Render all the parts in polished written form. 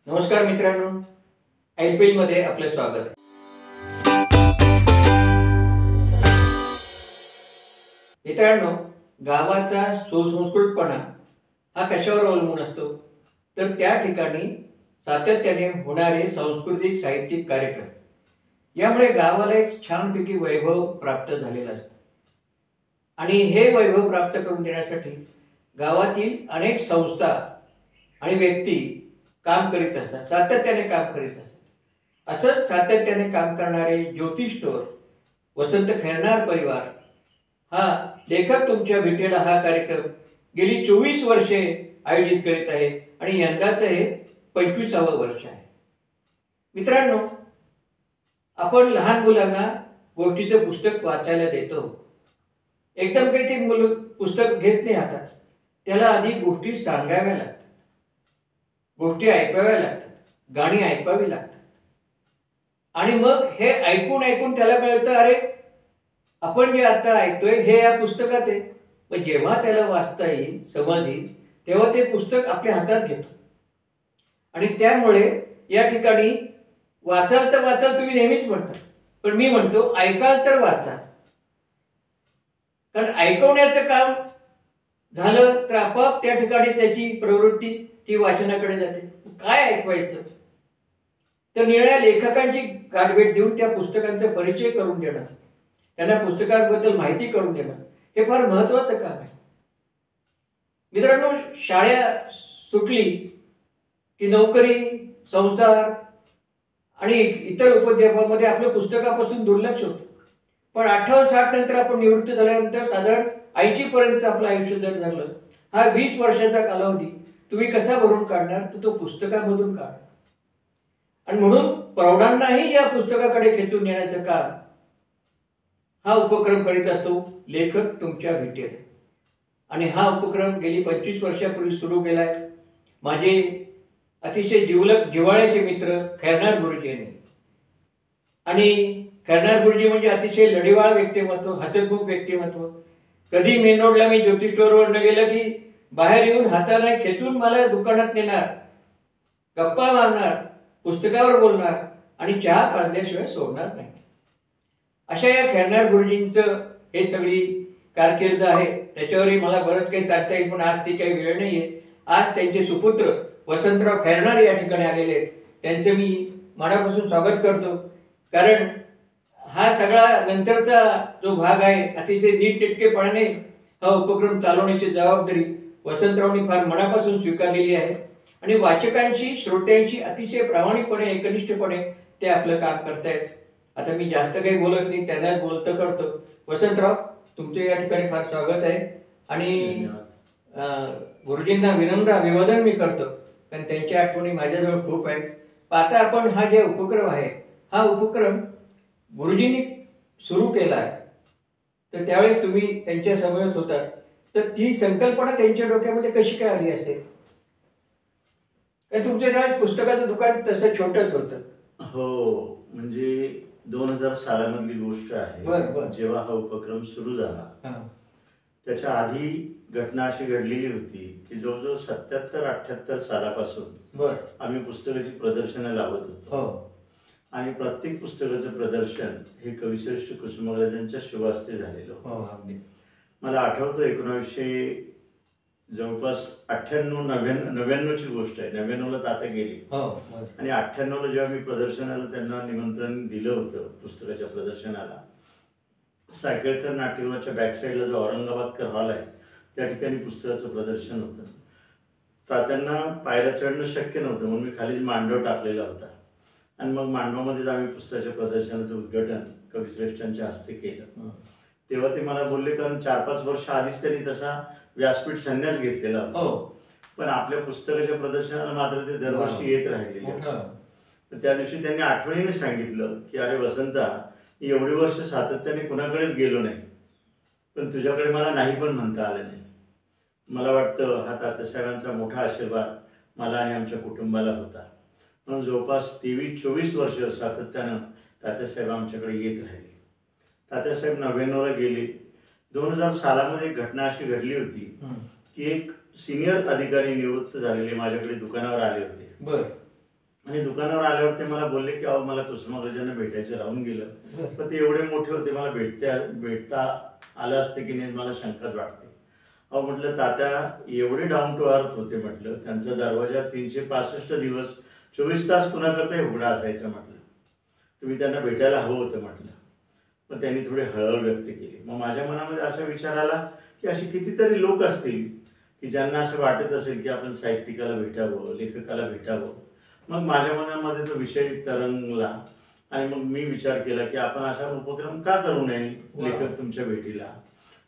नमस्कार मित्रांनो, IPL मध्ये आपले स्वागत आहे. मित्रांनो, गावाचा सुसंस्कृतपणा हा कशावर अवलंबून असतो? तर त्या ठिकाणी सातत्याने होणारे सांस्कृतिक साहित्यिक कार्यक्रम यामुळे गावाला एक छानपैकी वैभव प्राप्त झालेला असतो. आणि हे वैभव प्राप्त करून देण्यासाठी गावातील अनेक संस्था आणि व्यक्ती काम करीत असतात, सातत्याने काम करीत असतात. असंच सातत्याने काम करणारे ज्योती स्टोअर, वसंत खैरनार परिवार हा लेखक तुमच्या भेटीला हा कार्यक्रम गेली 24 वर्षे आयोजित करीत आहे आणि यंदाचं हे 25वे वर्ष आहे. मित्रांनो, आपण लहान मुलांना गोष्टीचं पुस्तक वाचायला देतो. एकदम काही ते मुलं पुस्तक घेत नाही हातात. त्याला आधी गोष्टी सांगाव्या लागतात, गोष्टी ऐकाव्या लागतात, गाणी ऐकावी लागतात. आणि मग हे ऐकून ऐकून त्याला कळतं, अरे आपण जे आता ऐकतोय हे या पुस्तकात आहे. मग जेव्हा त्याला वाचता येईल, समज येईल, तेव्हा ते पुस्तक आपल्या हातात घेतो. आणि त्यामुळे या ठिकाणी वाचाल तर वाचाल तुम्ही नेहमीच म्हणता, पण मी म्हणतो ऐकाल तर वाचा. कारण ऐकवण्याचं काम झालं तर आपोआप त्या ठिकाणी त्याची प्रवृत्ती ती वाचनाकडे जाते. काय ऐकवायचं तर निळ्या लेखकांची गाठभेट देऊन त्या पुस्तकांचा परिचय करून देणं, त्यांना पुस्तकांबद्दल माहिती करून देणं हे फार महत्त्वाचं काम आहे. मित्रांनो, शाळा सुटली की नोकरी, संसार आणि इतर उपद्रवामध्ये आपलं पुस्तकापासून दुर्लक्ष होतं. पण 58-60 नंतर आपण निवृत्त झाल्यानंतर साधारण 80 पर्यंत आपलं आयुष्य जर झालं, हा 20 वर्षाचा कालावधी तुम्ही कसा भरून काढणार, तर तो पुस्तकामधून काढ. आणि म्हणून प्रौढांनाही या पुस्तकाकडे खेचून नेण्याचं काम हा उपक्रम करीत असतो लेखक तुमच्या भेटीला. आणि हा उपक्रम गेली 25 वर्षापूर्वी सुरू केला आहे माझे अतिशय जिव्हाळ्याचे मित्र खैरनार गुरुजी यांनी. आणि खैरनार गुरुजी म्हणजे अतिशय लढीवाळ व्यक्तिमत्व, हसतमुख व्यक्तिमत्व. कधी मेन रोडला मी ज्योती स्टोअरवर न गेलं की बाहेर येऊन हाताने खेचून मला दुकानात नेणार, गप्पा मारणार, पुस्तकावर बोलणार आणि चहा पाजल्याशिवाय सोडणार नाही. अशा या खैरनार गुरुजींचं हे सगळी कारकीर्द आहे. त्याच्यावरही मला बरंच काही सांगता येईल, पण आज ती काही वेळ नाही आहे. आज त्यांचे सुपुत्र वसंतराव खैरनार या ठिकाणी आलेले आहेत. त्यांचं मी मनापासून स्वागत करतो. कारण हा सगळा नंतरचा जो भाग आहे, अतिशय नीटनेटकेपणाने हा उपक्रम चालवण्याची जबाबदारी वसंतरावनी फार मनापासून स्वीकारलेली आहे. आणि वाचकांशी, श्रोत्यांशी अतिशय प्रामाणिकपणे, एकनिष्ठपणे ते आपलं काम करतायत. आता मी जास्त काही बोलत नाही, त्यांना बोलतं करतो. वसंतराव, तुमचं या ठिकाणी फार स्वागत आहे. आणि गुरुजींना विनम्र अभिवादन मी करतो, कारण त्यांच्या आठवणी माझ्याजवळ खूप आहेत. आता आपण हा जे उपक्रम आहे, हा उपक्रम गुरुजींनी सुरू केला आहे. तर त्यावेळेस तुम्ही त्यांच्या समवेत होतात, तर ती संकल्पना त्यांच्या डोक्यामध्ये कशी काय आली असेल? कारण तुमच्या त्यावेळेस पुस्तकाचं दुकान तसं छोटंच होतं. हो, म्हणजे 2000 सालामधली गोष्ट आहे. जेव्हा हा उपक्रम सुरू झाला, त्याच्या आधी घटना अशी घडलेली होती की जवळजवळ 77-78 सालापासून आम्ही पुस्तकाची प्रदर्शनं लावत होतो. आणि प्रत्येक पुस्तकाचं प्रदर्शन हे कविश्रेष्ठ कुसुमाग्रजांच्या शुभ हस्ते झालेलं. मला आठवतं 1900 जवळपास 98-99ची गोष्ट आहे. 99ला तात्या गेली आणि 98ला जेव्हा मी प्रदर्शनाला त्यांना निमंत्रण दिलं होतं पुस्तकाच्या प्रदर्शनाला, सायकलकर नाट्यगृहाच्या बॅकसाईडला जो औरंगाबादकर हॉल आहे त्या ठिकाणी पुस्तकाचं प्रदर्शन होतं. तात्यांना पायऱ्या चढणं शक्य नव्हतं, म्हणून मी खालीच मांडव टाकलेला होता. आणि मग मांडवामध्येच आम्ही पुस्तकाच्या प्रदर्शनाचं उद्घाटन कविश्रेष्ठांच्या हस्ते केलं. तेव्हा ते मला बोलले, कारण 4-5 वर्ष आधीच त्यांनी तसा व्यासपीठ संन्यास घेतलेला होता, पण आपल्या पुस्तकाच्या प्रदर्शनाला मात्र ते दरवर्षी येत राहिलेले. तर त्या दिवशी त्यांनी आठवणीने सांगितलं की अरे वसंता, एवढी वर्ष सातत्याने कुणाकडेच गेलो नाही, पण तुझ्याकडे मला नाही पण म्हणता आलं नाही. मला वाटतं हा तात्यासाहेबांचा मोठा आशीर्वाद मला आणि आमच्या कुटुंबाला होता. म्हणून जवळपास 23-24 वर्ष सातत्यानं तात्यासाहेब आमच्याकडे येत राहिले. तात्यासाहेब 99ला गेले. 2000 सालामध्ये एक घटना अशी घडली होती की एक सिनियर अधिकारी निवृत्त झालेले माझ्याकडे दुकानावर आले होते. आणि दुकानावर आल्यावर ते मला बोलले की अहो मला कुसुमाग्रजांना भेटायचं राहून गेलं, पण ते एवढे मोठे होते मला भेटता आलं असते की नाही मला शंकाच वाटते. अहो म्हटलं तात्या एवढे डाऊन टू अर्थ होते, म्हटलं त्यांचा दरवाजा 365 दिवस 24 तास कुणाकरताही उघडा असायचा, म्हटलं तुम्ही त्यांना भेटायला हवं होतं म्हटलं. पण त्यांनी थोडी हळहळ व्यक्त केली. मग माझ्या मनामध्ये असा विचार आला की असे कितीतरी लोक असतील की ज्यांना असं वाटत असेल की आपण साहित्यिकाला भेटावं, लेखकाला भेटावं. मग माझ्या मनामध्ये तो विषय तरंगला आणि मग मी विचार केला की आपण असा उपक्रम का करू नये लेखक तुमच्या भेटीला,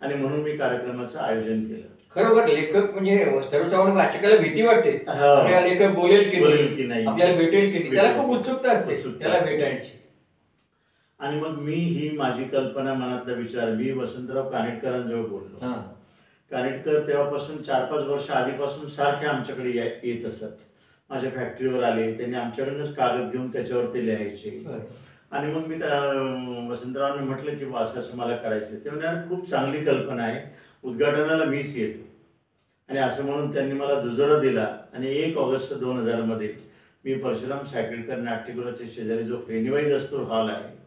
आणि म्हणून मी कार्यक्रमाचं आयोजन केलं. खरोखर लेखक म्हणजे सर्वसामान्य वाचकाला भीती वाटते, लेखक बोलेल की नाही, आपल्याला भेटेल की नाही, त्याला खूप उत्सुकता असते त्याला भेटायची. आणि मग मी ही माझी कल्पना, मनातला विचार मी वसंतराव कानेटकरांजवळ बोललो. कानेटकर तेव्हापासून 4-5 वर्ष आधीपासून सारखे आमच्याकडे येत असत. माझ्या फॅक्टरीवर आले, त्यांनी आमच्याकडूनच कागद घेऊन त्याच्यावर ते लिहायचे. आणि मग मी वसंतरावांनी म्हटलं की असं असं मला करायचं. ते म्हणजे खूप चांगली कल्पना आहे, उद्घाटनाला मीच येतो. आणि असं म्हणून त्यांनी मला दुजोरा दिला आणि 1 ऑगस्ट 2000 मध्ये मी परशुराम सायकेडकर नाट्यगृहाच्या शेजारी जो फेनीबाई दस्तूर हॉल आहे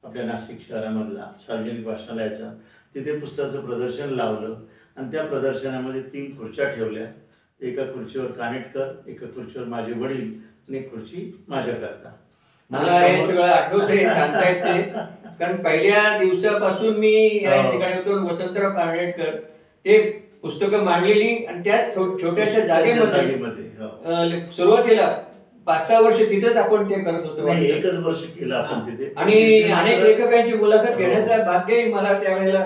आपल्या नाशिक शहरामधला सार्वजनिक वाचनालयाचा, तिथे पुस्तकाचं प्रदर्शन लावलं. आणि त्या प्रदर्शनामध्ये 3 खुर्च्या ठेवल्या. एका खुर्चीवर कानेटकर, एका खुर्चीवर माझे वडील आणि एक खुर्ची माझ्याकरता. मला हे सगळं आठवतंय, सांगता येते, कारण पहिल्या दिवसापासून मी या ठिकाणी होतो. वसंतराव कानेटकर ते पुस्तकं मांडलेली आणि त्याच छोट्याशा जागेमध्ये सुरुवातीला 5-6 वर्ष तिथेच आपण ते करत होतो. 1च वर्ष केलं आपण तिथे. आणि अनेक लेखकांची मुलाखत घेण्याचा भाग्यही मला त्यावेळेला.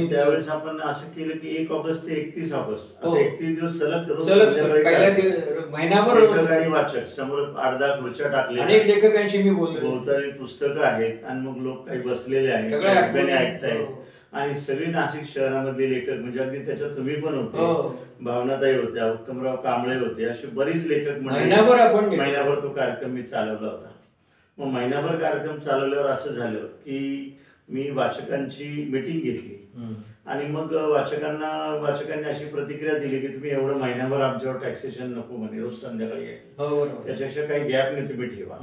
त्यावेळेस आपण असं केलं की 1 ऑगस्ट ते 31 ऑगस्ट असं 31 दिवस सलग करून महिनाभर वाचक समोर 8-10 खुर्च्या टाकल्या. अनेक लेखकांशी मी बोललो. बहुतांश पुस्तकं आहेत आणि मग लोक काही बसलेले आहेत, ऐकताय. आणि सगळी नाशिक शहरामधले लेखक, म्हणजे अगदी त्याच्यात तुम्ही पण होते, भावनाताई होत्या, उत्तमराव कांबळे होते, असे बरीच लेखक महिनाभर तो कार्यक्रम मी चालवला होता. मग महिनाभर कार्यक्रम चालवल्यावर असं झालं की मी वाचकांची मीटिंग घेतली आणि मग वाचकांनी अशी प्रतिक्रिया दिली की तुम्ही एवढं महिनाभर आमच्यावर टॅक्सेशन नको म्हणे, रोज संध्याकाळी यायचं, त्याच्यापेक्षा काही गॅप नाही तुम्ही ठेवा.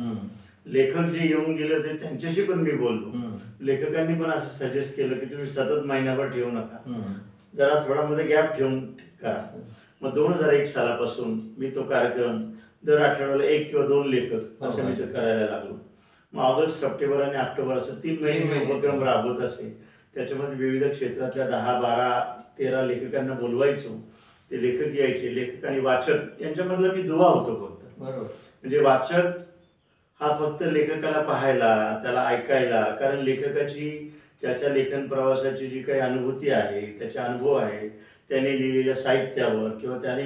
लेखक जे येऊन गेले होते त्यांच्याशी पण मी बोललो. लेखकांनी पण असं सजेस्ट केलं की तुम्ही सतत महिनाभर ठेवू नका, जरा थोडा मध्ये गॅप ठेवून करा. मग 2001 सालापासून मी तो कार्यक्रम दर आठवड्याला 1 किंवा 2 लेखक असं मी करायला लागलो. मग ऑगस्ट, सप्टेंबर आणि ऑक्टोबर असं 3 महिने उपक्रम राबवत असे. त्याच्यामध्ये विविध क्षेत्रातल्या 10, 12, 13 लेखकांना बोलवायचो. ते लेखक यायचे, लेखक आणि वाचक यांच्यामधला मी दुवा होतो फक्त. म्हणजे वाचक हा फक्त लेखकाला पाहायला, त्याला ऐकायला, कारण लेखकाची त्याच्या लेखन प्रवासाची जी काही अनुभूती आहे, त्याचे अनुभव आहे, त्याने लिहिलेल्या साहित्यावर किंवा त्याने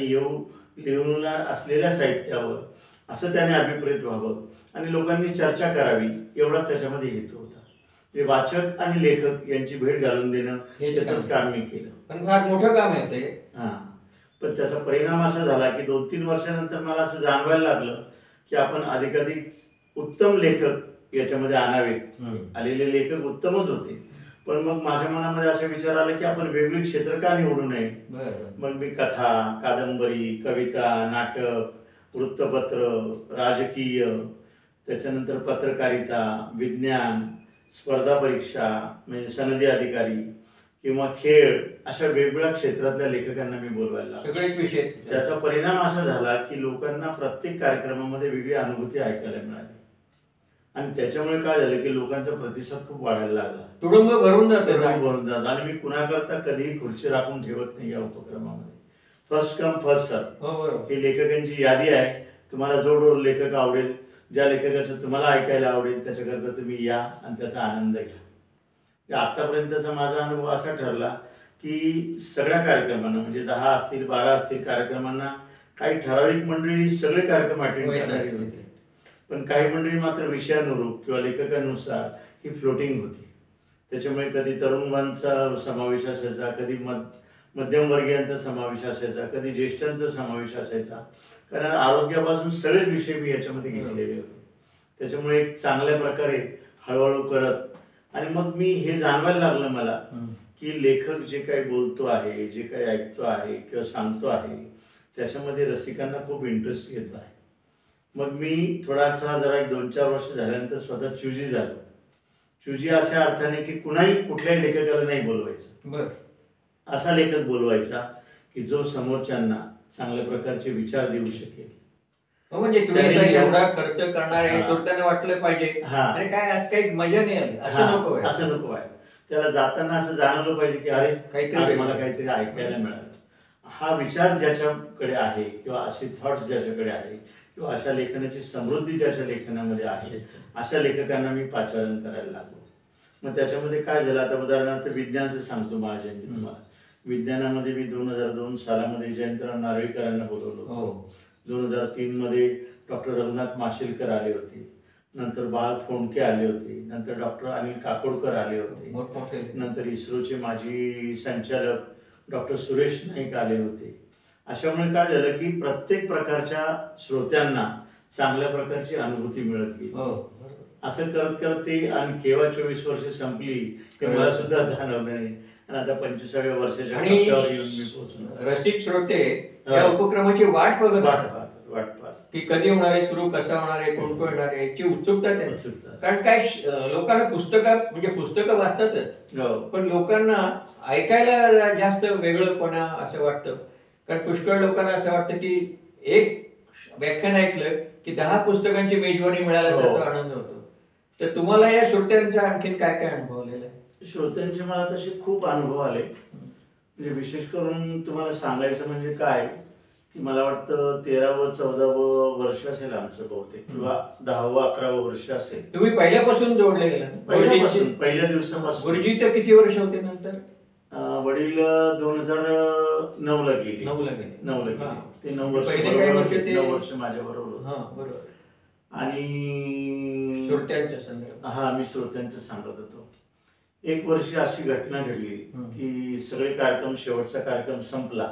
लिहून असलेल्या साहित्यावर असं त्याने अभिप्रेत व्हावं आणि लोकांनी चर्चा करावी, एवढाच त्याच्यामध्ये हेतू होता. म्हणजे वाचक आणि लेखक यांची भेट घालून देणं त्याचंच काम मी केलं. पण फार मोठं काम आहे ते. पण त्याचा परिणाम असा झाला की 2-3 वर्षानंतर मला असं जाणवायला लागलं की आपण अधिकाधिक उत्तम लेखक याच्यामध्ये आणावेत. आलेले लेखक उत्तमच होते, पण मग माझ्या मनामध्ये असा विचार आला की आपण वेगवेगळी क्षेत्र का निवडू नये. मग मी कथा, कादंबरी, कविता, नाटक, वृत्तपत्र, राजकीय, त्याच्यानंतर पत्रकारिता, विज्ञान, स्पर्धा परीक्षा म्हणजे सनदी अधिकारी किंवा खेळ, अशा वेगवेगळ्या क्षेत्रातल्या लेखकांना मी बोलवायला सगळेच विषय. त्याचा परिणाम असा झाला की लोकांना प्रत्येक कार्यक्रमामध्ये वेगळी अनुभूती ऐकायला मिळाली आणि त्याच्यामुळे काय झालं की लोकांचा प्रतिसाद खूप वाढायला लागला. तुडुंब भरून जात. आणि मी कुणाकरता कधीही खुर्ची राखून ठेवत नाही या उपक्रमामध्ये. फर्स्ट कम फर्स्ट सर्व ही लेखकांची यादी आहे. तुम्हाला जो लेखक आवडेल, ज्या लेखकाचं तुम्हाला ऐकायला आवडेल, त्याच्याकरता तुम्ही या आणि त्याचा आनंद घ्या. आतापर्यंतचा माझा अनुभव असा ठरला की सगळ्या कार्यक्रमांना, म्हणजे 10 असतील, 12 असतील कार्यक्रमांना, काही ठराविक मंडळी सगळे कार्यक्रम अटेंड करणारी होती, पण काही मंडळी मात्र विषयानुरूप किंवा लेखकानुसार ही फ्लोटिंग होती. त्याच्यामुळे कधी तरुणांचा समावेश असायचा, कधी मध्यमवर्गीयांचा समावेश असायचा, कधी ज्येष्ठांचा समावेश असायचा, कारण आरोग्यापासून सगळेच विषय मी याच्यामध्ये घेतलेले होते. त्याच्यामुळे एक चांगल्या प्रकारे हळूहळू करत आणि मग मी हे जाणवायला लागलं मला की लेखक जे काही बोलतो आहे, जे काही ऐकतो आहे किंवा सांगतो आहे, त्याच्यामध्ये रसिकांना खूप इंटरेस्ट येतो आहे. मग मी थोडासा जरा 2-4 वर्ष झाल्यानंतर स्वतः चुजी झालो. चुजी अशा अर्थाने की कुठल्याही लेखकाला नाही बोलवायचं. असा लेखक बोलवायचा की जो समोरच्यांना चांगल्या प्रकारचे विचार देऊ शकेल. म्हणजे तुम्ही एवढा खर्च करणार आहे श्रोत्यांना वाटलं पाहिजे अरे काय आज काही मजा नाही आली असं नको आहे. त्याला जाताना असं जाणवलं पाहिजे की अरे काहीतरी मला काहीतरी ऐकायला मिळालं. हा विचार ज्याच्याकडे आहे किंवा असे थॉट्स ज्याच्याकडे आहे किंवा अशा लेखनाची समृद्धी ज्याच्या लेखनामध्ये आहे अशा लेखकांना मी पाचारण करायला लागलो. मग त्याच्यामध्ये काय झालं, आता उदाहरणार्थ विज्ञानाचं सांगतो महाजनजी तुम्हाला. विज्ञानामध्ये मी 2002 सालामध्ये जयंतराव नारळीकरांना बोलवलं. 2003 मध्ये डॉक्टर रघुनाथ माशेलकर आले होते. नंतर बाळ फोंडके आले होते. नंतर डॉक्टर अनिल काकोडकर आले होते. नंतर इस्रोचे माजी संचालक डॉक्टर सुरेश नाईक आले होते. अशामुळे काय झालं की प्रत्येक प्रकारच्या श्रोत्यांना चांगल्या प्रकारची अनुभूती मिळत गेली. असं करत करत ते आणि केव्हा 24 वर्ष संपली ते मला सुद्धा जाणवलं नाही. आणि आता 25व्या वर्षाच्या टप्प्यावर येऊन मी पोहोचलो. रसिक श्रोते या उपक्रमाची वाट पाहतात की कधी होणार आहे सुरू, कसा होणार आहे, कोण कोण येणार आहे याची उत्सुकता त्यांची. कारण काय लोकांना पुस्तकं वाचतातच पण लोकांना ऐकायला जास्त वेगळंपणा असं वाटतं. कारण पुष्कळ लोकांना असं वाटतं की एक व्याख्यान ऐकलं की 10 पुस्तकांची मेजवानी मिळायला त्याचा आनंद होतो. तर तुम्हाला या श्रोत्यांचा आणखीन काय काय अनुभव आलेला आहे? श्रोत्यांचे मला तसे खूप अनुभव आले. म्हणजे विशेष करून तुम्हाला सांगायचं म्हणजे काय की मला वाटतं 13वं 14वं वर्ष असेल आमचं बहुतेक किंवा 10वं 11वं वर्ष असेल. तुम्ही पहिल्यापासून जोडले गेला? पहिल्या दिवसापासून. गुरुजी तर किती वर्ष होते नंतर? वडील 2009 ला गेले. 9 ला गेले. ते 9 वर्ष माझ्या बरोबर. आणि मी श्रोत्यांचं सांगत होतो. एक वर्षी अशी घटना घडली की सगळे कार्यक्रम, शेवटचा कार्यक्रम संपला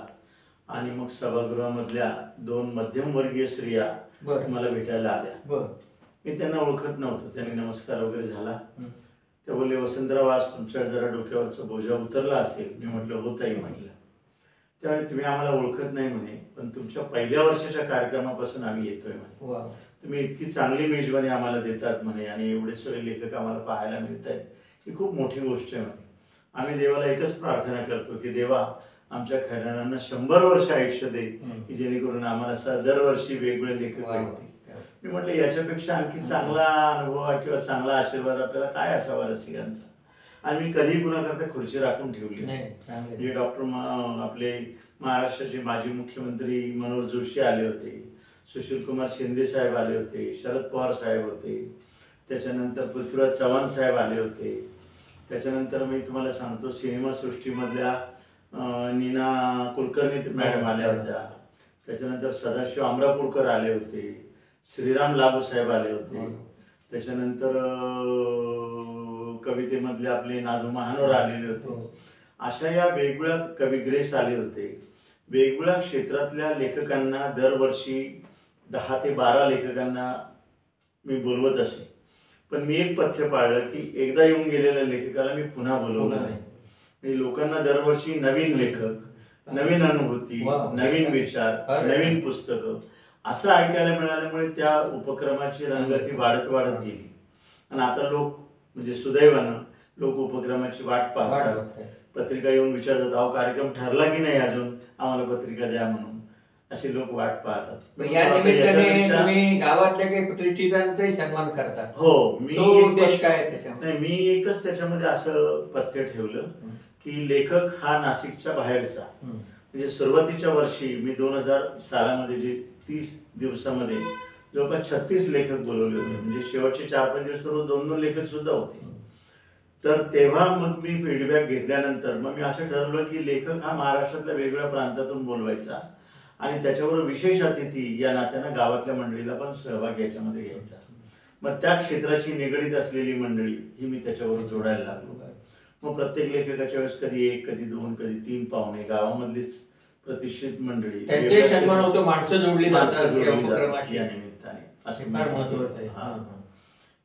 आणि मग सभागृहामधल्या 2 मध्यमवर्गीय स्त्रिया मला भेटायला आल्या. मी त्यांना ओळखत नव्हतो. त्यांनी नमस्कार वगैरे झाला. ते बोलले, वसंतराव आज तुमच्या जरा डोक्यावरचा बोजा उतरला असेल. मी म्हटलं हो ताई म्हटलं. त्यावेळी तुम्ही आम्हाला ओळखत नाही म्हणे पण तुमच्या पहिल्या वर्षाच्या कार्यक्रमापासून आम्ही येतोय म्हणे. तुम्ही इतकी चांगली मेजवानी आम्हाला देतात म्हणे आणि एवढे सगळे लेखक आम्हाला पाहायला मिळत आहेत ही खूप मोठी गोष्ट आहे म्हणे. आम्ही देवाला एकच प्रार्थना करतो की देवा आमच्या खऱ्यांना 100 वर्ष आयुष्य दे की जेणेकरून आम्हाला दरवर्षी वेगवेगळे लेखक भेटतील. मी म्हटलं याच्यापेक्षा आणखी चांगला अनुभव किंवा चांगला आशीर्वाद आपल्याला काय असावा रसिकांचा. आणि मी कधी कुणाकरता खुर्ची राखून ठेवली म्हणजे डॉक्टर आपले महाराष्ट्राचे माजी मुख्यमंत्री मनोहर जोशी आले होते. सुशील कुमार शिंदे साहेब आले होते. शरद पवार साहेब होते. त्याच्यानंतर पृथ्वीराज चव्हाण साहेब आले होते. त्याच्यानंतर मी तुम्हाला सांगतो सिनेमासृष्टीमधल्या नीना कुलकर्णी मॅडम आल्या होत्या. त्याच्यानंतर सदाशिव अमरापूरकर आले होते. श्रीराम लागू साहेब आले होते. त्याच्यानंतर कवितेमधले आपले नादू महानोर आलेले होते. अशा या वेगवेगळ्या कवी ग्रेस आले होते. वेगवेगळ्या क्षेत्रातल्या लेखकांना दरवर्षी 10 ते 12 लेखकांना मी बोलवत असे. पण मी एक पथ्य पाळलं की एकदा येऊन गेलेल्या लेखकाला मी पुन्हा बोलवलं नाही. म्हणजे लोकांना दरवर्षी नवीन लेखक, नवीन अनुभूती, नवीन विचार, नवीन पुस्तकं असं ऐकायला मिळाल्यामुळे त्या उपक्रमाची रंगती वाढत गेली. आणि आता लोक म्हणजे सुदैवानं लोक उपक्रमाची वाट पाहतात. पत्रिका येऊन विचारतात अहो कार्यक्रम ठरला की नाही अजून, आम्हाला पत्रिका द्या म्हणून. असे लोक वाट पाहतात. या निमित्ताने तुम्ही गावातल्या काही प्रतिष्ठितांचाही सन्मान करता. हो. मी उद्देश काय त्याच्यामध्ये? मी एकच त्याच्यामध्ये असं पथ्य ठेवलं की लेखक हा नाशिकच्या बाहेरचा. म्हणजे सुरुवातीच्या वर्षी मी 2000 सालामध्ये जे 30 दिवसामध्ये जवळपास 36 लेखक बोलवले होते. म्हणजे शेवटचे 4-5 दिवस रोज 2-2 लेखक सुद्धा होते. तर तेव्हा मग मी फीडबॅक घेतल्यानंतर मग मी असं ठरवलं की लेखक हा महाराष्ट्रातल्या वेगवेगळ्या प्रांतातून बोलवायचा आणि त्याच्यावर विशेष अतिथी या नात्यानं गावातल्या मंडळीला पण सहभाग याच्यामध्ये घ्यायचा. मग त्या क्षेत्राशी निगडीत असलेली मंडळी ही मी त्याच्यावर जोडायला लागलो. मग प्रत्येक लेखकाच्या वेळेस कधी 1, कधी 2, कधी 3 पाहुणे गावामधलीच प्रतिष्ठित मंडळी माणसं जोडली या निमित्ताने असे महत्त्वाचं आहे.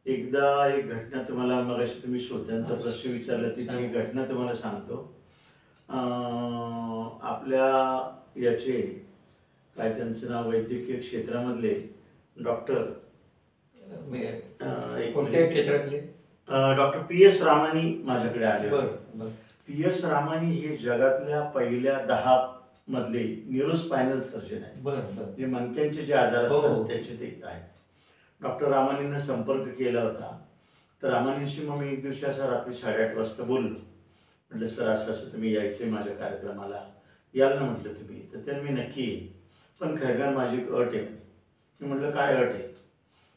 एकदा एक घटना तुम्हाला मगाशी तुम्ही श्रोत्यांचा प्रश्न विचारला ती एक घटना तुम्हाला सांगतो. आपल्या याचे काय त्यांचं नाव वैद्यकीय क्षेत्रामधले डॉक्टर कोणत्या क्षेत्रातले? डॉक्टर PS रामानी माझ्याकडे आले. बरं. PS रामानी हे जगातल्या पहिल्या 10 मधले न्यूरोस्पायनल सर्जन आहेत. म्हणजे मणक्यांचे जे आजार असतात त्याचे ते आहेत. डॉक्टर रामानींना संपर्क केला होता. तर रामानींशी मग मी एक दिवशी असं रात्री 8:30 वाजता बोललो. म्हटलं सर असं असं तुम्ही यायचंय माझ्या कार्यक्रमाला, याल ना म्हटलं तुम्ही? तर ते मी नक्की येईन, पण खैरगार माझी एक अट आहे. मी म्हटलं काय अट आहे?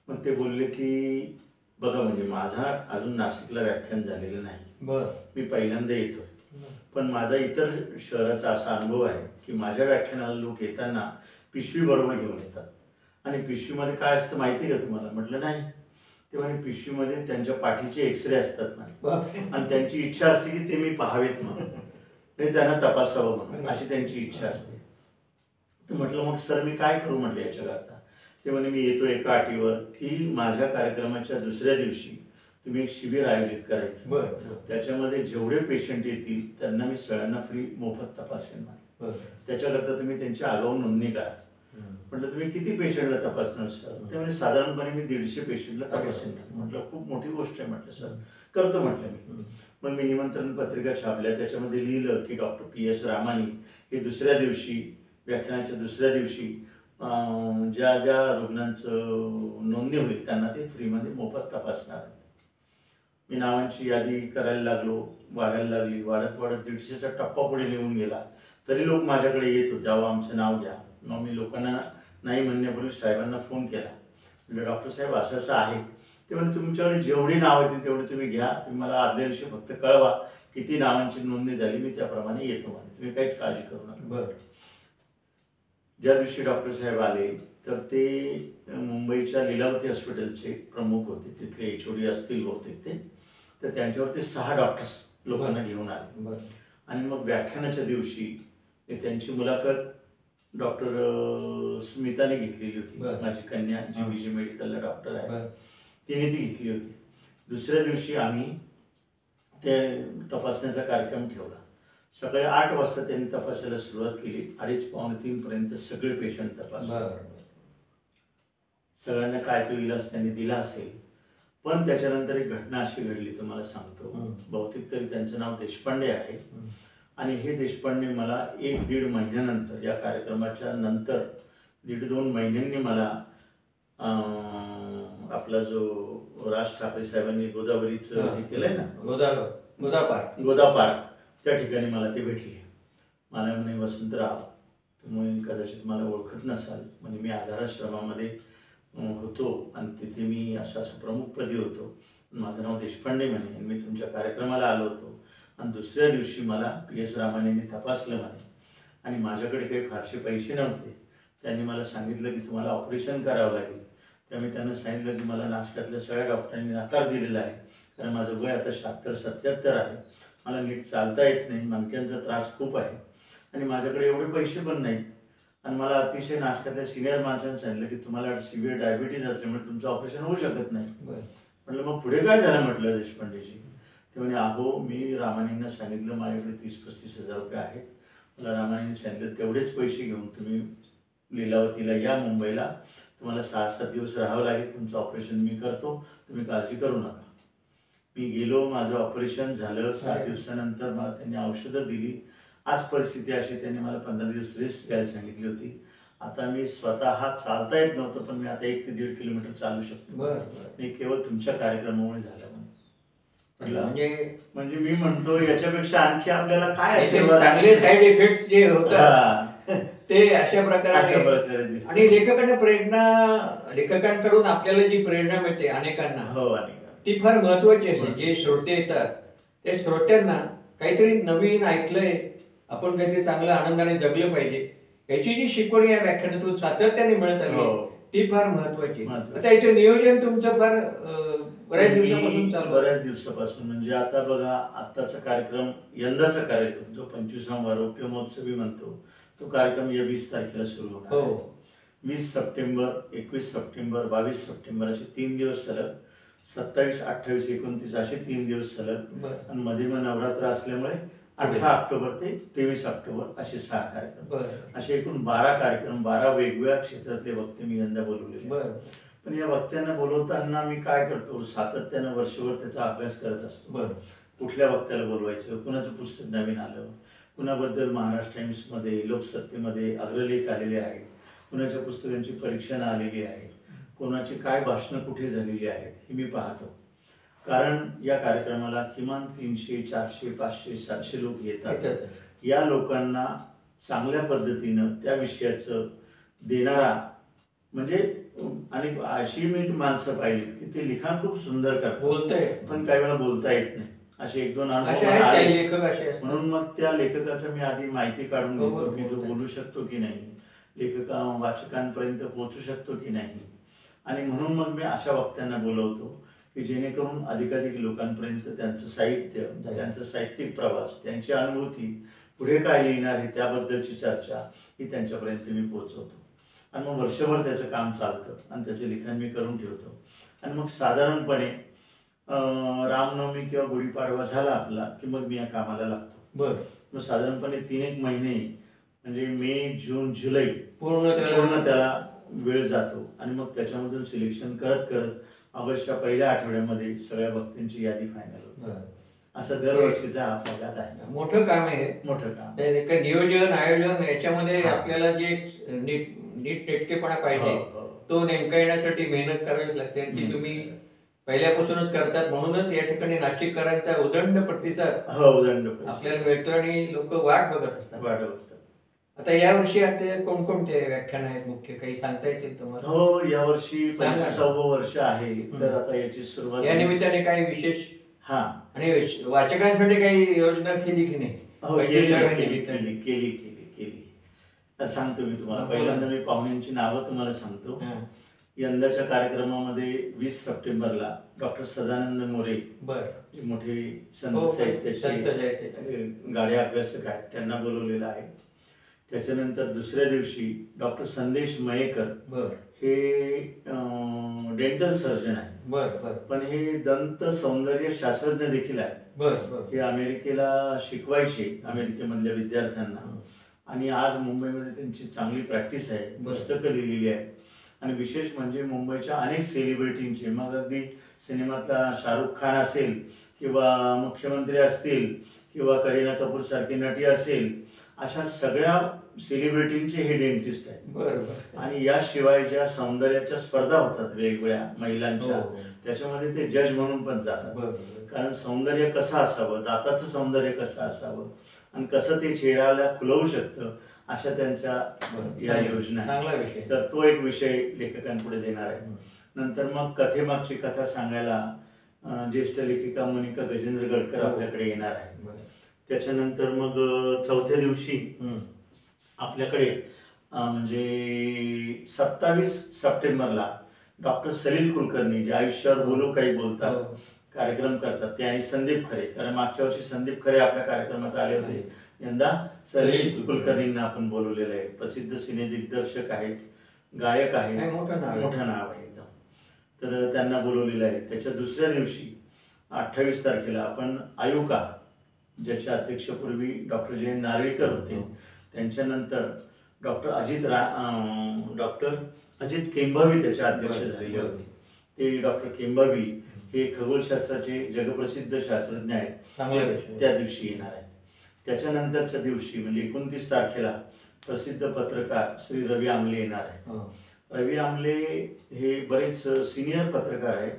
मग ते बोलले की बघा म्हणजे माझा अजून नाशिकला व्याख्यान झालेलं नाही, मी पहिल्यांदा येतोय, पण माझा इतर शहराचा असा अनुभव आहे की माझ्या व्याख्यानाला लोक येताना पिशवी बरोबर घेऊन येतात. आणि पिशवीमध्ये काय असतं माहिती आहे का तुम्हाला? म्हटलं नाही. ते म्हणे पिशवीमध्ये त्यांच्या पाठीचे एक्सरे असतात म्हणे, आणि त्यांची इच्छा असते की ते मी पाहावेत म्हणून, ते त्यांना तपासावं म्हणून, अशी त्यांची इच्छा असते. तर म्हटलं मग सर मी काय करू म्हटलं याच्याकरता? ते म्हणे मी येतो एका अटीवर की माझ्या कार्यक्रमाच्या दुसऱ्या दिवशी तुम्ही एक शिबिर आयोजित करायचं, त्याच्यामध्ये जेवढे पेशंट येतील त्यांना मी सगळ्यांना फ्री मोफत तपासेन, त्याच्याकरता तुम्ही त्यांची आगाऊ नोंदणी करा. म्हटलं तुम्ही किती पेशंटला तपासणार सर? ते म्हणजे साधारणपणे मी 150 पेशंटला तपासेन. म्हटलं खूप मोठी गोष्ट आहे म्हटलं सर, करतो म्हटलं मी. मग मी निमंत्रण पत्रिका छापल्या, त्याच्यामध्ये लिहिलं की डॉक्टर PS रामानी हे दुसऱ्या दिवशी व्याख्यानाच्या दुसऱ्या दिवशी ज्या ज्या रुग्णांचं नोंदणी होईल त्यांना ते फ्रीमध्ये मोफत तपासणार. मी नावांची यादी करायला लागलो, वाढायला लागली, वाढत 150चा टप्पा पुढे निघून गेला. तरी लोक माझ्याकडे येत होते, अहो आमचं नाव घ्या. मग मी लोकांना नाही म्हणण्यापूर्वी साहेबांना फोन केला. म्हणजे डॉक्टर साहेब असं असं आहे. ते म्हणजे तुमच्याकडे जेवढी नावं येतील तेवढी तुम्ही घ्या, तुम्ही मला आदल्या दिवशी फक्त कळवा किती नावांची नोंदणी झाली, मी त्याप्रमाणे येतो म्हणे, तुम्ही काहीच काळजी करू नका. ज्या दिवशी डॉक्टर साहेब आले तर ते मुंबईच्या लीलावती हॉस्पिटलचे प्रमुख होते, तिथले HOD असतील बहुतेक ते. तर त्यांच्यावरती 6 डॉक्टर्स लोकांना घेऊन आले. आणि मग व्याख्यानाच्या दिवशी त्यांची मुलाखत डॉक्टर स्मिताने घेतलेली होती, माझी कन्या जी VG मेडिकलला डॉक्टर आहे, तिने ती घेतली होती. दुसऱ्या दिवशी आम्ही ते तपासण्याचा कार्यक्रम ठेवला. सकाळी 8 वाजता त्यांनी तपासायला सुरुवात केली. 2:30-3 पर्यंत सगळे पेशंट तपासले. सगळ्यांना काय तो इलाज त्यांनी दिला असेल. पण त्याच्यानंतर एक घटना अशी घडली तुम्हाला सांगतो. बहुतेक तरी त्यांचं नाव देशपांडे आहे. आणि हे देशपांडे मला 1-1.5 महिन्यानंतर, या कार्यक्रमाच्या नंतर 1.5-2 महिन्यांनी मला आपला जो राज ठाकरे साहेबांनी गोदावरीचं हे केलंय ना, गोदा पार्क, त्या ठिकाणी मला ते भेटले. मला म्हणे वसंतराव तुम्ही कदाचित मला ओळखत नसाल, म्हणजे मी आधाराश्रमामध्ये होतो आणि तिथे मी असं प्रमुखपदी होतो. माझं नाव देशपांडे म्हणे, मी तुमच्या कार्यक्रमाला आलो होतो आणि दुसऱ्या दिवशी मला PS रामानींनी तपासलं म्हणे, आणि माझ्याकडे काही फारसे पैसे नव्हते. त्यांनी मला सांगितलं की तुम्हाला ऑपरेशन करावं लागेल. त्यामुळे त्यांना सांगितलं की मला नाशकातल्या सगळ्या डॉक्टरांनी नकार दिलेला आहे, कारण माझं वय आता 76-77 आहे, मला नीट चालता येत नाही, मणक्यांचा त्रास खूप आहे आणि माझ्याकडे एवढे पैसे पण नाहीत. आणि मला अतिशय नाशकातल्या सिनियर माणसांनी सांगितलं की तुम्हाला सिव्हिअर डायबिटीज असल्यामुळे तुमचं ऑपरेशन होऊ शकत नाही. म्हटलं मग पुढे काय झालं म्हटलं देशपांडेजी? ते म्हणे अहो मी रामानींना सांगितलं माझ्याकडे 30-35 हजार रुपये आहेत. मला रामानींनी सांगितलं तेवढेच पैसे घेऊन तुम्ही लीलावतीला या मुंबईला, तुम्हाला 6-7 दिवस राहावं लागेल, तुमचं ऑपरेशन मी करतो, तुम्ही काळजी करू नका. मी गेलो, माझं ऑपरेशन झालं. 7 दिवसानंतर मला त्यांनी औषधं दिली. आज परिस्थिती अशी, त्यांनी मला 15 दिवस रेस्ट घ्यायला सांगितली होती. आता मी स्वतः चालता येत नव्हतं, पण मी आता 1 ते 1.5 किलोमीटर चालू शकतो. मी केवळ तुमच्या कार्यक्रमामुळे झालं. म्हणजे मी म्हणतो याच्यापेक्षा आणखी आपल्याला काय चांगले साईड इफेक्ट्स जे होतात ते अशा प्रकारे. आणि लेखकांकडून आपल्याला जी प्रेरणा मिळते अनेकांना, ती फार महत्वाची असते. जे श्रोते येतात त्या श्रोत्यांना काहीतरी नवीन ऐकलंय, आपण काहीतरी चांगलं आनंदाने जगलं पाहिजे, याची जी शिकवण या व्याख्यानातून सातत्याने मिळत आली ती फार महत्वाची. आता याचं नियोजन तुमचं फार बऱ्याच दिवसापासून म्हणजे आता बघा, आत्ताचा कार्यक्रम, यंदाचा कार्यक्रम जो 25वा रौप्य महोत्सवी म्हणतो, तो कार्यक्रम या 20 तारखेला सुरू होणार. 20 सप्टेंबर, 21 सप्टेंबर, 22 सप्टेंबर असे 3 दिवस सलग, 27, 28, 29 असे 3 दिवस सलग, आणि मध्ये मग नवरात्र असल्यामुळे 18 ऑक्टोबर ते 23 ऑक्टोबर असे 6 कार्यक्रम, असे एकूण 12 कार्यक्रम, 12 वेगवेगळ्या क्षेत्रातले वक्ते मी यंदा बोलवलेले. पण या वक्त्यांना बोलवताना मी काय करतो, सातत्यानं वर्षभर त्याचा अभ्यास करत असतो. कुठल्या वक्त्याला बोलवायचं, कुणाचं पुस्तक नवीन आलं, कुणाबद्दल महाराष्ट्र टाइम्समध्ये, लोकसत्तेमध्ये अग्रलेख आलेले आहेत, कुणाच्या पुस्तकांची परीक्षणं आलेली आहेत, कोणाची काय भाषणं कुठे झालेली आहेत हे मी पाहतो. कारण या कार्यक्रमाला किमान 300, 400, 500, 700 लोक येतात. या लोकांना चांगल्या पद्धतीनं त्या विषयाचं देणारा म्हणजे, आणि अशी मी माणसं पाहिली की ते लिखाण खूप सुंदर करतात, बोलताय पण काही वेळा बोलता येत नाही, असे 1-2 अनुभव आले. म्हणून मग त्या लेखकाचं मी आधी माहिती काढून घेतो की जो बोलू शकतो की नाही, लेखका वाचकांपर्यंत पोहोचू शकतो की नाही. आणि म्हणून मग मी अशा वक्त्यांना बोलवतो की जेणेकरून अधिकाधिक लोकांपर्यंत त्यांचं साहित्य, त्यांचा साहित्यिक प्रवास, त्यांची अनुभूती, पुढे काय लिहिणार आहे त्याबद्दलची चर्चा ही त्यांच्यापर्यंत मी पोहोचवतो. आणि मग वर्षभर त्याचं काम चालतं आणि त्याचं लिखाण मी करून ठेवतो. आणि मग साधारणपणे रामनवमी किंवा गुढीपाडवा झाला आपला की मग मी या कामाला लागतो. मग साधारणपणे 3-1 महिने म्हणजे मे, जून, जुलै पूर्ण त्याला वेळ जातो. आणि मग त्याच्यामधून सिलेक्शन करत करत ऑगस्टच्या पहिल्या आठवड्यामध्ये सगळ्या वक्त्यांची यादी फायनल होते. असं दरवर्षीचा हा प्रघात आहे. मोठं काम आहे, मोठं काम. नियोजन, आयोजन याच्यामध्ये आपल्याला जे नीटनेटकेपणा पाहिजे तो नेमका येण्यासाठी मेहनत करावीच लागते. ती तुम्ही पहिल्यापासूनच करतात, म्हणूनच या ठिकाणी नाशिककरांचा उदंड प्रतिसाद आपल्याला मिळतो आणि लोक वाट बघत असतात. आता यावर्षी आता कोणकोणते व्याख्यान आहेत मुख्य, काही सांगता येतील तुम्हाला? हो, यावर्षी 25वे वर्ष आहे, तर आता याची सुरुवात या निमित्ताने काही विशेष आणि वाचकांसाठी काही योजना केली की नाही? केली. सांगतो मी तुम्हाला. पहिल्यांदा मी पाहुण्यांची नावं तुम्हाला सांगतो. यंदाच्या कार्यक्रमामध्ये 20 सप्टेंबरला डॉक्टर सदानंद मोरे, मोठे संत साहित्याचे गाडे अभ्यासक आहेत, त्यांना बोलवलेलं आहे. त्याच्यानंतर दुसऱ्या दिवशी डॉक्टर संदेश मयेकर, हे डेंटल सर्जन आहे, पण हे दंत सौंदर्य शास्त्रज्ञ देखील आहेत. हे अमेरिकेला शिकवायचे, अमेरिकेमधल्या विद्यार्थ्यांना. आणि आज मुंबईमध्ये त्यांची चांगली प्रॅक्टिस आहे, पुस्तकं लिहिलेली आहेत. आणि विशेष म्हणजे मुंबईच्या अनेक सेलिब्रिटींचे, मग अगदी सिनेमातला शाहरुख खान असेल किंवा मुख्यमंत्री असतील किंवा करीना कपूर सारखी नटी असेल, अशा सगळ्या सेलिब्रिटींचे हे डेंटिस्ट आहेत. आणि याशिवाय ज्या सौंदर्याच्या स्पर्धा होतात वेगवेगळ्या महिलांच्या, त्याच्यामध्ये ते जज म्हणून पण जातात. कारण सौंदर्य कसं असावं, दाताचं सौंदर्य कसं असावं आणि कसं ते चेहऱ्याला खुलवू शकतं, अशा त्यांच्या या योजना आहेत. तर तो एक विषय लेखकांपुढे देणार आहे. नंतर मग कथेमागची कथा सांगायला ज्येष्ठ लेखिका मोनिका गजेंद्र गडकर आपल्याकडे येणार आहे. त्याच्यानंतर मग चौथ्या दिवशी आपल्याकडे म्हणजे 27 सप्टेंबरला डॉक्टर सलील कुलकर्णी, जे आयुष्यावर बोलू काही बोलतात कार्यक्रम करतात, ते आणि संदीप खरे. कारण मागच्या वर्षी संदीप खरे आपल्या कार्यक्रमात आले होते, यंदा सलील कुलकर्णींना आपण बोलवलेलं आहे. प्रसिद्ध सिने दिग्दर्शक आहेत, गायक आहेत, मोठं नाव आहे एकदम. तर त्यांना बोलवलेलं आहे. त्याच्या दुसऱ्या दिवशी 28 तारखेला आपण आयुका, ज्याच्या अध्यक्षपूर्वी डॉक्टर जयंत नार्वेकर होते, त्यांच्यानंतर डॉक्टर अजित केंभावी त्याचे अध्यक्ष झालेले होते. ते डॉक्टर केंभावी हे खगोलशास्त्राचे जगप्रसिद्ध शास्त्रज्ञ आहेत, त्या दिवशी येणार आहेत. त्याच्यानंतरच्या दिवशी म्हणजे 29 तारखेला प्रसिद्ध पत्रकार श्री रवी आमले येणार आहेत. रवी आमले हे बरेच सिनियर पत्रकार आहेत,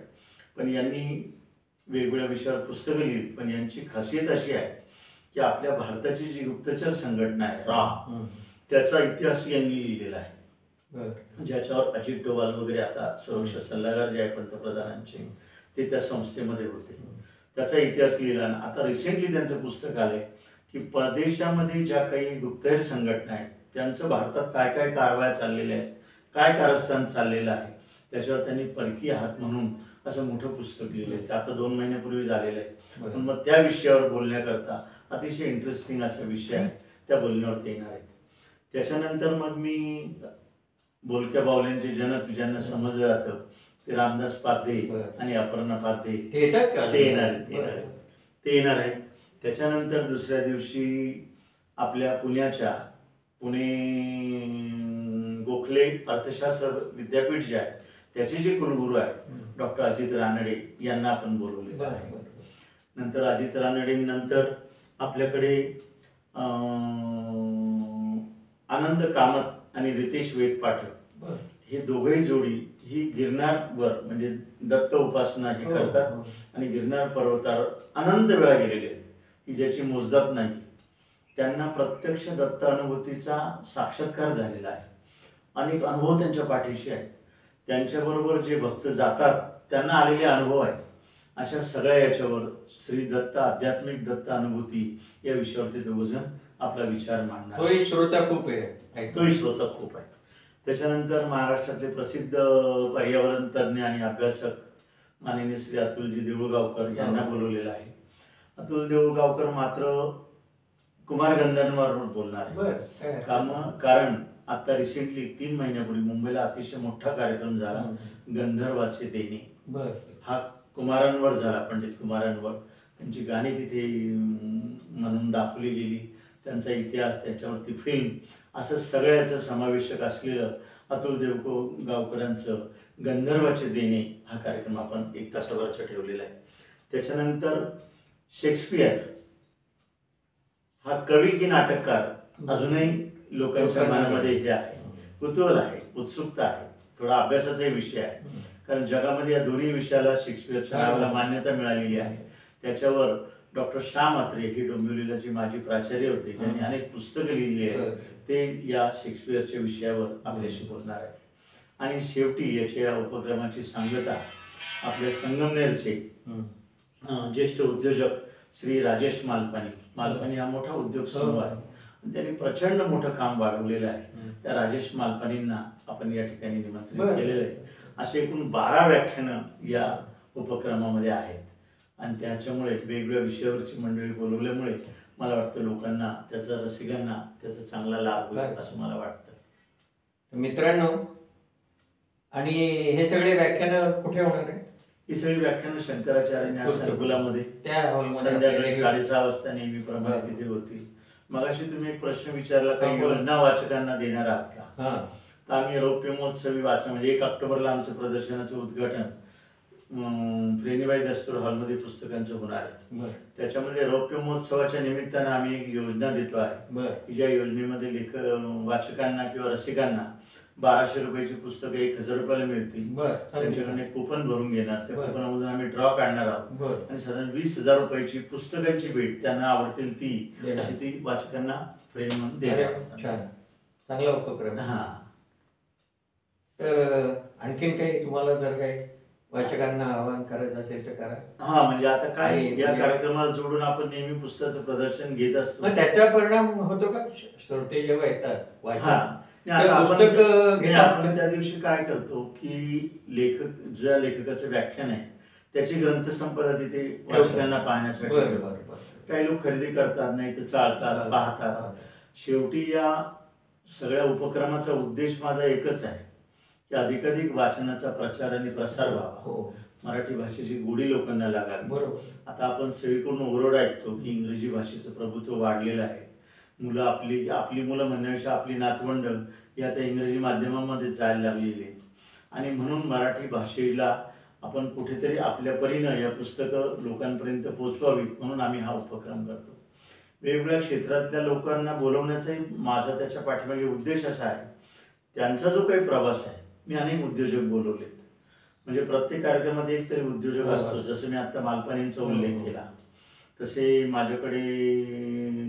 पण यांनी वेगवेगळ्या विषयावर पुस्तकं लिहिली. पण यांची खासियत अशी आहे की आपल्या भारताची जी गुप्तचर संघटना आहे RA, त्याचा इतिहास यांनी लिहिलेला आहे. ज्याच्यावर अजित डोवाल वगैरे आता सुरक्षा सल्लागार जे आहे पंतप्रधानांचे, ते त्या संस्थेमध्ये होते. त्याचा इतिहास लिहिला. आता रिसेंटली त्यांचं पुस्तक आलंय की परदेशामध्ये ज्या काही गुप्तहेर संघटना आहेत त्यांचं भारतात काय काय कारवाया चाललेल्या आहेत, काय कारस्थान चाललेलं आहे, त्याच्यावर त्यांनी परकीय हात म्हणून असं मोठं पुस्तक लिहिलं आहे. ते आता 2 महिन्यापूर्वी झालेलं आहे. पण मग त्या विषयावर बोलण्याकरता अतिशय इंटरेस्टिंग असा विषय आहे, त्या बोलण्यावर ते येणार आहेत. त्याच्यानंतर मग मी बोलक्या बावल्यांचे जनक ज्यांना समजलं जातं ते रामदास पाध्ये आणि अपर्णा पाध्ये, ते येणार आहेत. त्याच्यानंतर दुसऱ्या दिवशी आपल्या पुण्याच्या पुणे गोखले अर्थशास्त्र विद्यापीठ जे आहे त्याचे जे कुलगुरू आहेत डॉक्टर अजित रानडे यांना आपण बोलवले आहे. नंतर अजित रानडेंनंतर आपल्याकडे आनंद कामत आणि रितेश वेद पाठक हे दोघंही जोडी ही गिरनारवर म्हणजे दत्त उपासना हे करतात आणि गिरनार पर्वतावर अनंत वेळा गेलेले आहेत की ज्याची मोजदात नाही. त्यांना प्रत्यक्ष दत्त अनुभूतीचा साक्षात्कार झालेला आहे. अनेक अनुभव त्यांच्या पाठीशी आहेत. त्यांच्याबरोबर जे भक्त जातात त्यांना आलेले अनुभव आहेत. अशा सगळ्या याच्यावर श्री दत्त आध्यात्मिक दत्त अनुभूती या विषयावरती दोघंजण आपला विचार मांडणार. तोही श्रोता खूप आहे. त्याच्यानंतर महाराष्ट्रातले प्रसिद्ध पर्यावरण तज्ज्ञ आणि अभ्यासक माननीय श्री अतुलजी देऊळगावकर यांना बोलवलेलं आहे. अतुल देऊळगावकर मात्र कुमार गंधर्वांवर बोलणार आहे. कारण आता रिसेंटली 3 महिन्यापूर्वी मुंबईला अतिशय मोठा कार्यक्रम झाला गंधर्वाचे देणे. हा कुमारांवर झाला, पंडित कुमारांवर. त्यांची गाणी तिथे म्हणून दाखवली गेली, त्यांचा इतिहास, त्याच्यावरती फिल्म, असं सगळ्याचं समावेशक असलेलं अतुल देऊळगावकरांचं गंधर्वाचे देणे हा कार्यक्रम आपण 1 तासावरचा ठेवलेला आहे. त्याच्यानंतर शेक्सपियर हा कवी की नाटककार अजूनही लोकांच्या मनामध्ये हे आहे, कुतूहल आहे, उत्सुकता आहे, थोडा अभ्यासाचाही विषय आहे. कारण जगामध्ये या दोन्ही विषयाला शेक्सपियरच्या नावाला मान्यता मिळालेली आहे. त्याच्यावर डॉक्टर श्याम अत्रे ही डोंबिवलीला जी माजी प्राचार्य होते, ज्यांनी अनेक पुस्तकं लिहिली आहेत, ते या शेक्सपियरच्या विषयावर आपल्याशी बोलणार आहेत. आणि शेवटी याच्या उपक्रमाची सांगता आपल्या संगमनेरचे ज्येष्ठ उद्योजक श्री राजेश मालपानी हा मोठा उद्योग समूह आहे. त्यांनी प्रचंड मोठं काम वाढवलेलं आहे. त्या राजेश मालपानींना आपण या ठिकाणी निमंत्रित केलेलं आहे. असे एकूण 12 व्याख्यानं या उपक्रमामध्ये आहेत. आणि त्याच्यामुळे वेगवेगळ्या विषयावरची मंडळी बोलवल्यामुळे मला वाटतं लोकांना त्याचा, रसिकांना त्याचा चांगला लाभ होईल असं मला वाटतं. मित्रांनो, आणि हे सगळे व्याख्यानं कुठे होणार आहे? ही सगळी व्याख्यानं शंकराचार्य संकुलामध्ये संध्याकाळी 6:30 वाजता नेहमीप्रमाणे तिथे होती. मगाशी तुम्ही एक प्रश्न विचारला, काही योजना वाचकांना देणार आहात का? तर आम्ही रौप्य महोत्सवी वाचन म्हणजे 1 ऑक्टोबरला आमचं प्रदर्शनाचं उद्घाटन प्रेणीबाई दस्तूर हॉलमध्ये पुस्तकांचं होणार आहे. त्याच्यामध्ये रौप्य महोत्सवाच्या निमित्तानं आम्ही एक योजना देतो आहे की ज्या योजनेमध्ये वाचकांना किंवा रसिकांना 1200 रुपयाची पुस्तकं 1000 रुपयाला मिळतील. त्यांच्याकडे कुपन भरून घेणार, त्या कुपनामधून आम्ही ड्रॉ काढणार आहोत आणि साधारण 20,000 रुपयाची पुस्तकांची भेट त्यांना आवडतील ती अशी ती वाचकांना फ्रेम म्हणून देणार. चांगला उपक्रम. तर आणखीन काही तुम्हाला जर काही वाचकांना आवाहन करायचं असेल तर करा. म्हणजे आता काय, या कार्यक्रमाला जोडून आपण नेहमी पुस्तकाचं प्रदर्शन घेत असतो. त्याचा परिणाम होतो का? श्रोते जेव्हा येतात आपण त्या दिवशी काय करतो की ज्या लेखकाचं व्याख्यान आहे त्याची ग्रंथसंपदा तिथे वाचकांना पाहण्यासाठी काही लोक खरेदी करतात, नाही तर चालतात, पाहतात. शेवटी या सगळ्या उपक्रमाचा उद्देश माझा एकच आहे की अधिकाधिक वाचनाचा प्रचार आणि प्रसार व्हावा, मराठी भाषेची गोडी लोकांना लागावी. आता आपण सगळीकडून ओरड ऐकतो की इंग्रजी भाषेचं प्रभुत्व वाढलेलं आहे. मुलं आपली मुलं म्हणण्यापेक्षा आपली नातवंड ही आता इंग्रजी माध्यमामध्ये जायला लागलेली आहेत. आणि म्हणून मराठी भाषेला आपण कुठेतरी आपल्या परीनं या पुस्तकं लोकांपर्यंत पोचवावीत म्हणून आम्ही हा उपक्रम करतो. वेगवेगळ्या क्षेत्रातल्या लोकांना बोलवण्याचाही माझा त्याच्या पाठीमागे उद्देश असा आहे. त्यांचा जो काही प्रवास आहे, मी अनेक उद्योजक बोलवलेत. म्हणजे प्रत्येक कार्यक्रमामध्ये एक तरी उद्योजक असतो. जसं मी आता मालपानींचा उल्लेख केला, तसे माझ्याकडे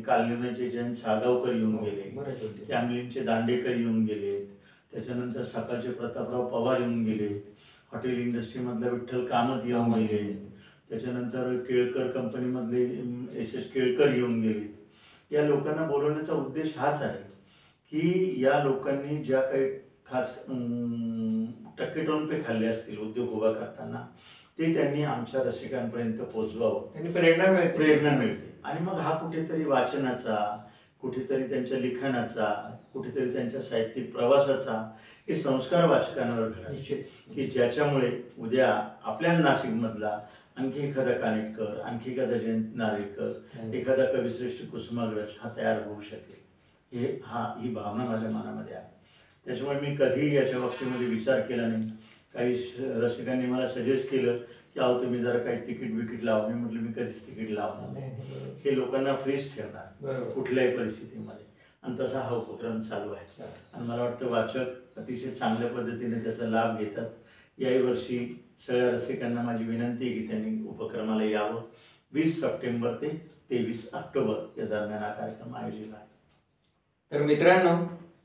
कालनिर्णयचे जयंत साळगावकर येऊन गेले, कॅमलिनचे दांडेकर येऊन गेलेत, त्याच्यानंतर सकाळचे प्रतापराव पवार येऊन गेलेत, हॉटेल इंडस्ट्रीमधला विठ्ठल कामत येऊन गेले, त्याच्यानंतर केळकर कंपनीमधले SS केळकर येऊन गेलेत. या लोकांना बोलवण्याचा उद्देश हाच आहे की या लोकांनी ज्या काही खास टक्केटोणपे खाल्ले असतील उद्योग उभा करताना ते त्यांनी आमच्या रसिकांपर्यंत पोहोचवावं, प्रेरणा मिळते. आणि मग हा कुठेतरी वाचनाचा, कुठेतरी त्यांच्या लिखाणाचा, कुठेतरी त्यांच्या साहित्यिक प्रवासाचा हे संस्कार वाचकांवर घडले की ज्याच्यामुळे उद्या आपल्याच नाशिकमधला आणखी एखादा कानिटकर, आणखी एखादा जयंत नार्वेकर, एखादा कविश्रेष्ठ कुसुमाग्रज हा तयार होऊ शकेल, ही भावना माझ्या मनामध्ये आहे. त्याच्यामुळे मी कधीही याच्या बाबतीमध्ये विचार केला नाही. काही रसिकांनी मला सजेस्ट केलं की अहो तुम्ही जरा काही तिकीट लावा. मी म्हटलं मी कधीच तिकीट लावणार नाही, हे लोकांना फ्रीच ठेवणार कुठल्याही परिस्थितीमध्ये. आणि तसा हा उपक्रम चालू आहे आणि मला वाटतं वाचक अतिशय चांगल्या पद्धतीने त्याचा लाभ घेतात. याही वर्षी सगळ्या रसिकांना माझी विनंती आहे की त्यांनी उपक्रमाला यावं. 20 सप्टेंबर ते 23 ऑक्टोबर या दरम्यान हा कार्यक्रम आयोजित आहे. तर मित्रांनो,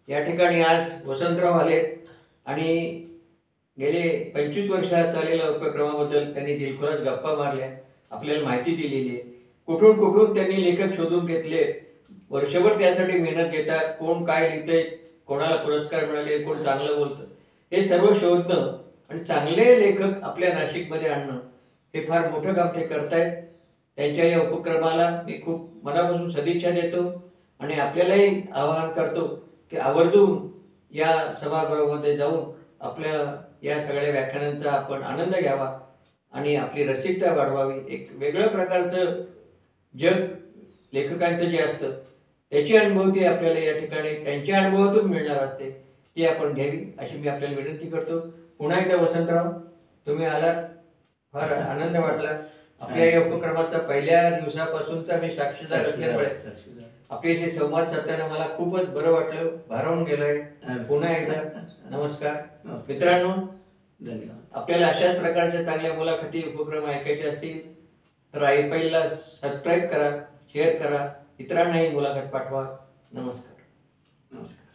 या ठिकाणी आज वसंतराव आले आणि गेले 25 वर्षात चाललेल्या उपक्रमाबद्दल त्यांनी दिलखुलास गप्पा मारल्या, आपल्याला माहिती दिलेली आहे. कुठून कुठून त्यांनी लेखक शोधून घेतले, वर्षभर त्यासाठी मेहनत घेतात. कोण काय लिहितंय, कोणाला पुरस्कार मिळाले, कोण चांगलं बोलतं, हे सर्व शोधणं आणि चांगले लेखक आपल्या नाशिकमध्ये आणणं हे फार मोठं काम ते करतायत. त्यांच्या या उपक्रमाला मी खूप मनापासून सदिच्छा देतो आणि आपल्यालाही आवाहन करतो की आवर्जून या सभागृहामध्ये जाऊन आपल्या या सगळ्या व्याख्यानांचा आपण आनंद घ्यावा आणि आपली रसिकता वाढवावी. एक वेगळ्या प्रकारचं जग लेखकांचं जे असतं त्याची अनुभूती आपल्याला या ठिकाणी त्यांच्या अनुभवातून मिळणार असते, ती आपण घ्यावी अशी मी आपल्याला विनंती करतो. पुन्हा एकदा वसंतराव, तुम्ही आलात, फार आनंद वाटला. आपल्या या उपक्रमाचा पहिल्या दिवसापासूनचा मी साक्षीदार असल्यामुळे आपल्याशी संवाद साधताना मला खूपच बरं वाटलं, भारावून गेलोय. पुन्हा एकदा नमस्कार. मित्रांनो, धन्यवाद. आपल्याला अशाच प्रकारच्या चांगल्या मुलाखती उपक्रम ऐकायचे असतील तर IPL सबस्क्राईब करा, शेअर करा, इतरांनाही मुलाखत पाठवा. नमस्कार. नमस्कार.